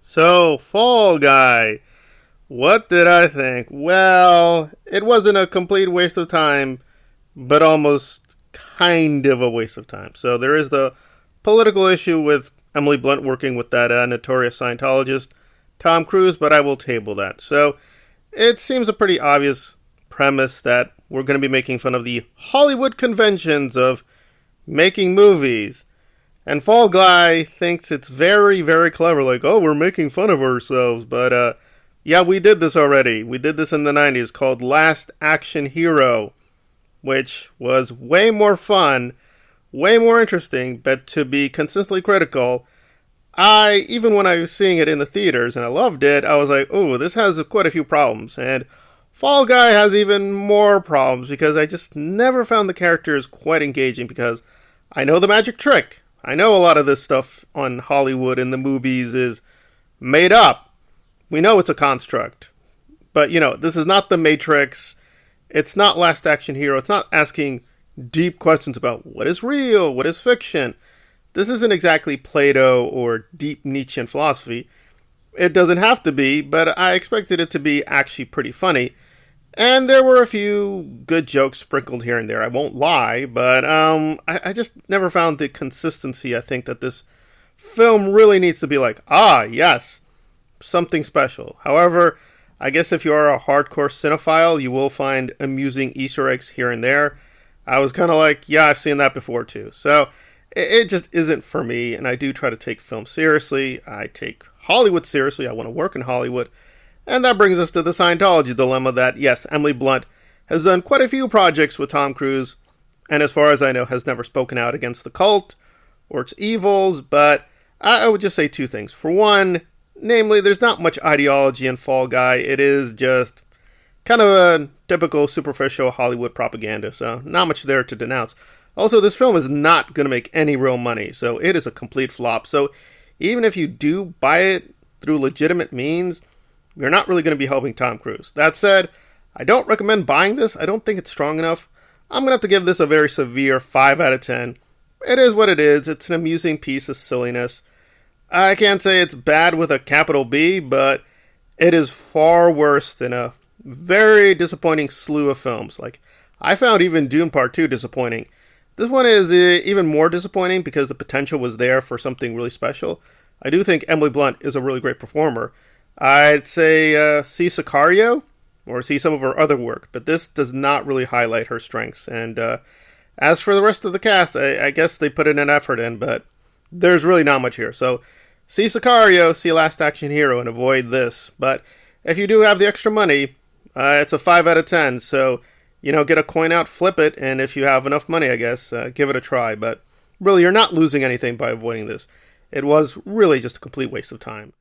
So, Fall Guy. What did I think? Well, it wasn't a complete waste of time, but almost kind of a waste of time. So, there is the political issue with Emily Blunt working with that notorious Scientologist, Tom Cruise, but I will table that. So, it seems a pretty obvious premise that we're going to be making fun of the Hollywood conventions of making movies. And Fall Guy thinks it's very, very clever. Like, oh, we're making fun of ourselves. But, yeah, we did this already. We did this in the 90s called Last Action Hero, which was way more fun, way more interesting. But to be consistently critical, even when I was seeing it in the theaters and I loved it, I was like, oh, this has quite a few problems. And Fall Guy has even more problems because I just never found the characters quite engaging because I know the magic trick. I know a lot of this stuff on Hollywood and the movies is made up. We know it's a construct. But, this is not The Matrix. It's not Last Action Hero. It's not asking deep questions about what is real, what is fiction. This isn't exactly Plato or deep Nietzschean philosophy. It doesn't have to be, but I expected it to be actually pretty funny. And there were a few good jokes sprinkled here and there, I won't lie, but I just never found the consistency I think that this film really needs to be like, yes, something special. However, I guess if you are a hardcore cinephile, you will find amusing Easter eggs here and there. I was kind of like, yeah, I've seen that before too. So it just isn't for me, and I do try to take film seriously. I take Hollywood seriously. I want to work in Hollywood. And that brings us to the Scientology dilemma that, yes, Emily Blunt has done quite a few projects with Tom Cruise, and as far as I know, has never spoken out against the cult or its evils, but I would just say two things. For one, namely, there's not much ideology in Fall Guy. It is just kind of a typical superficial Hollywood propaganda, so not much there to denounce. Also, this film is not going to make any real money, so it is a complete flop. So even if you do buy it through legitimate means, you're not really going to be helping Tom Cruise. That said, I don't recommend buying this. I don't think it's strong enough. I'm going to have to give this a very severe 5 out of 10. It is what it is. It's an amusing piece of silliness. I can't say it's bad with a capital B, but it is far worse than a very disappointing slew of films. Like, I found even Dune Part 2 disappointing. This one is even more disappointing because the potential was there for something really special. I do think Emily Blunt is a really great performer. I'd say see Sicario or see some of her other work, but this does not really highlight her strengths. And as for the rest of the cast, I guess they put in an effort in, but there's really not much here. So see Sicario, see Last Action Hero, and avoid this. But if you do have the extra money, it's a 5 out of 10. So, get a coin out, flip it, and if you have enough money, I guess, give it a try. But really, you're not losing anything by avoiding this. It was really just a complete waste of time.